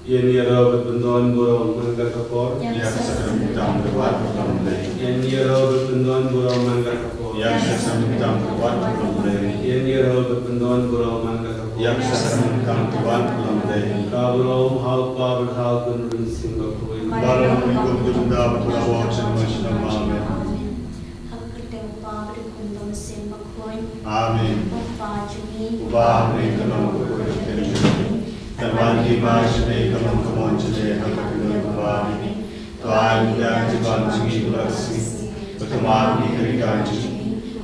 Yang yaraw berbentuan burung mangga kapor. Yang sesamutang berbuat berlomba. Yang yaraw berbentuan burung mangga kapor. Yang sesamutang berbuat berlomba. Yang yaraw berbentuan burung mangga kapor. Yang sesamutang berbuat berlomba. Kabulom hal pa berhal kunrun simba kuy. Balang ikut benda berlawak semasa amin. Amin. Ubah mereka mengukur kerja. Teman di masa mereka mengucapkan hak ubah. Tuhan yang Tuhan segi bersih. Berteman di kerajaan.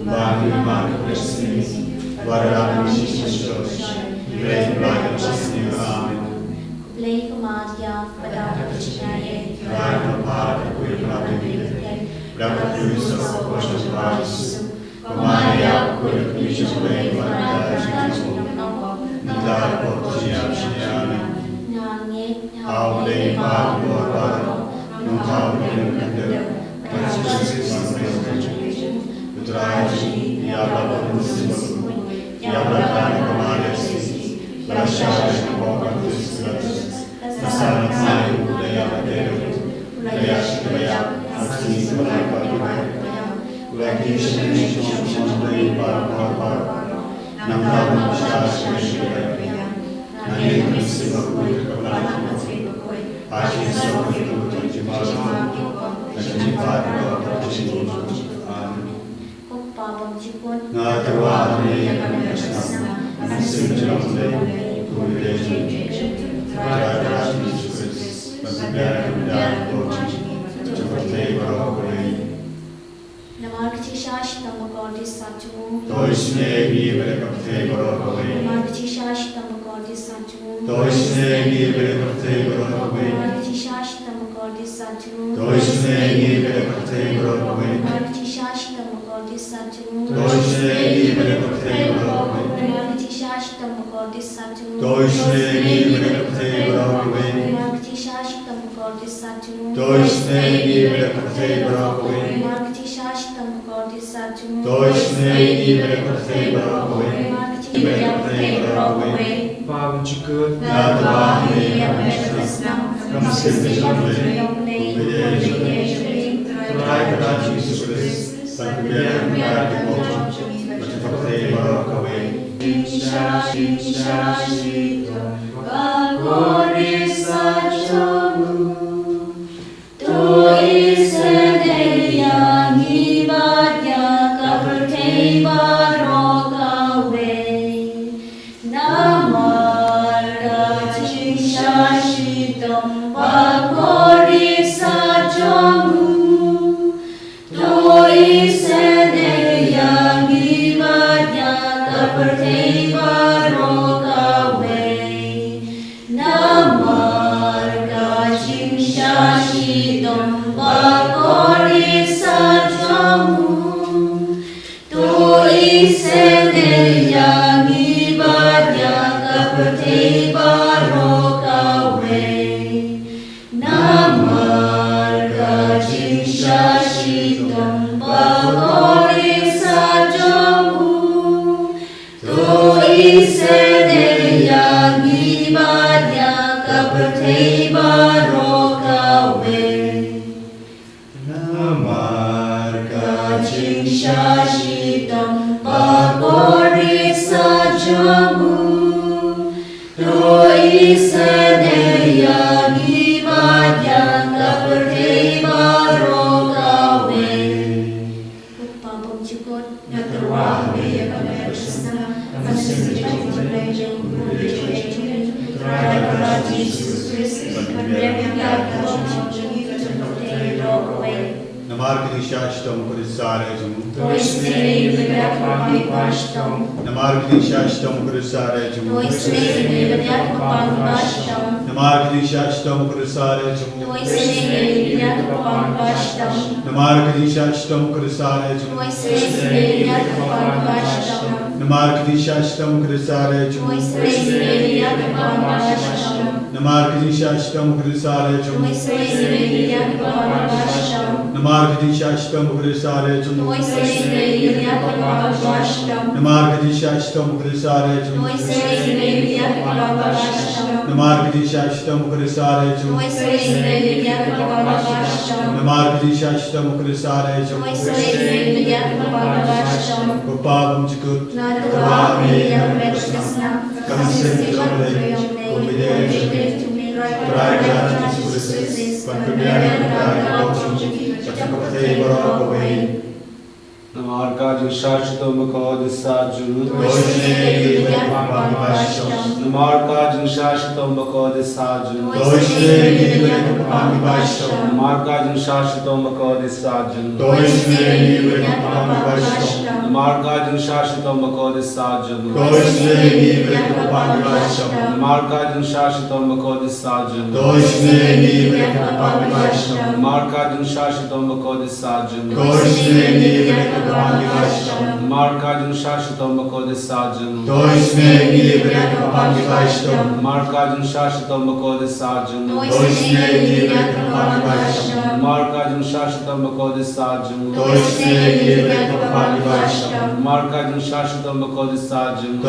Bagi makan bersih. Walau misi sosial. Beri bagi bersih. Amin. Play Kamadia pada percaya. Tuhan apa kuih pelatihan. Berapa tulis proses baris. Kemaya kuih tulis play pada segi. Ntar porsiap siapa? Kau lepas borbar, engkau mengendap, persis sampai putraaji, ya Bapa Muslim, ya Bapa Kemariasi, bersyukur kepada Kristus, bersama saya budaya budaya budaya asli mereka lagi sedikit dari par nampak masyarakat Nanging bersifat kebenaran Asyik seperti itu terjemahan Terjemahan berkecil Ngatuan yang berkesan Nasib jelek Kuliah Terhadap Yesus Berbicara dan seperti berkori Nama kecil nama kau satu. Toisne ini berkati berkori Nama kecil nama kau satu. Toisne ini berkati berkori Nama kecil nama kau satu. Toisne ini berkati berkori Nama kecil nama kau satu. Toisne ini berkati berkori Nama kecil nama kau satu. Toisne ini berkati berkori Nama kecil nama kau satu. Toisne ini berkati berkori Nama kecil nama kau satu. Toisne ini berkati berkori berkati berkori Pavem cikut. Natahi yang berkesan Kamsir berjumlah Terakhir kerajaan Yesus Kristus Berbicara di bawah Berkati berkori Namargadi Shashtam Krisareju. Namargadi Shashtam Krisareju. Gopavam Jikut. Kavami Yamreshna. Kamsen Kamle. Kumide Jikut. Prajati Suris. Pankabiyani Prajati. Chakapate Barakavai. Namargadi Shashtam Kodisaju. Namargadi Shashtam Kodisaju. Namargadi Shashtam Kodisaju. Namargadi Shashtam Kodisaju. Namargadi Shashtam Kodisaju. Namargadi Shashtam Kodisaju. Markadin Shashitam Kodisajam. Markadin Shashitam Kodisajam. Markadin Shashitam Kodisajam. Markadin Shashitam Kodisajam.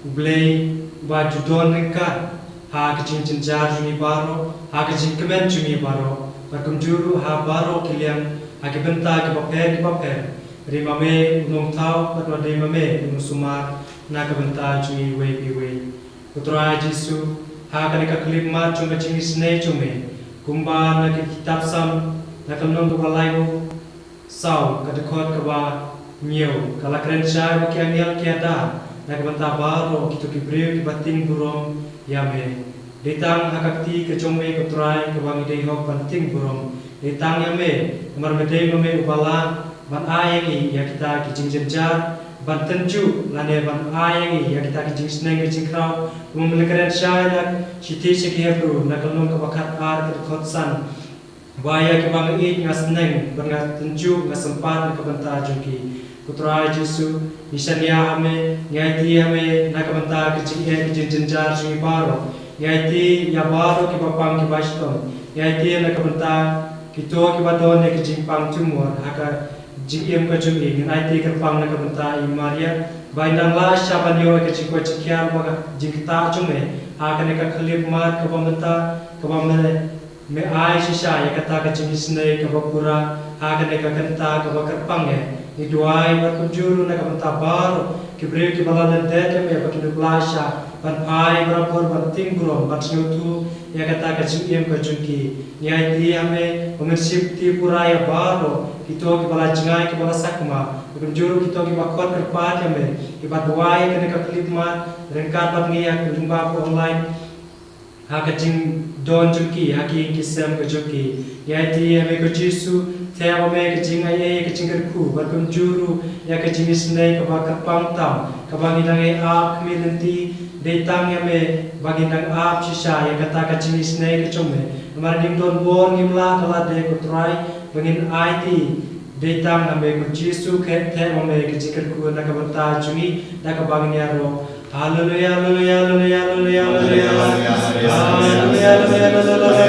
ublei ba judon ringkat ha kecing cenjar jungi baro ha kecing kemen jungi baro berkumjuru ha baro kiliang ha kibenta ki paper rima me unong tau patwa rima me unong sumar na kibenta jungi wei putra Yesu ha kanika kelima cuma cingi senai cuma kumba na kitab sam na kamnong kubalaibu sau kadekot kaba nhiều kala keren syai baki anial kiada na kibenta baro kitu kibriu kibating burong yame ditang hakakti kecome kutrai kebang idei hok banting burong ditang yame kemar medei mame ubala ban ayangi ya kita kijing jenjar ban tenju lane ban ayangi ya kita kijing sneng kijing krau memiliki syai nak siti sekihebru nak kalung kebakat ar kedekot san baya kebang id ngasneng bangat tenju ngasempat kebenta juki putra Yesu nisania ame ngaiti ame nak kebenta kijing jenjar sungi baro ngaiti ya baro kibapang kibastom ngaiti nak kebenta kito kibadon ne kijing pang tumor haka jim ka jumi ngaiti kerpang nak kebenta imaria baindang la shabanyo kijing ko chikyal baga jingta jume haka ne ka khlip mat kebenta kebamne me ai sisa ya kata kijing snei kebapura haka ne ka kenta kebakerpang ya iduai berkunjuru nak kebenta baro kibriu kibalalan dede me bakindu plasha ban pai berapor banting burong ban senyutu ya kata kecim kecungki nyai ame pemersip ti puraya baro kito kibala jengai kibala sakma berkunjuru kito kibakot kerpat ame kibat buai kene kaklipma rengkat bat ngiak lumba online ha kecing don jungki haki kisam kecungki nyai ame ko Yesu Tiap ame kecing ayah kecing kerku berkunjuru ya kecing isnei kebakar pangtam kebang idang aap kemilenti datang yame bagi idang aap sisa ya kata kecing isnei kecome kemarin dim don bon gimla kala de kutrai bangin IT datang ame ko Yesu ke tiap ame kecing kerku nak kebenta jungi nak kebang nyaro haleluya haleluya haleluya haleluya haleluya haleluya haleluya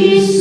Jesus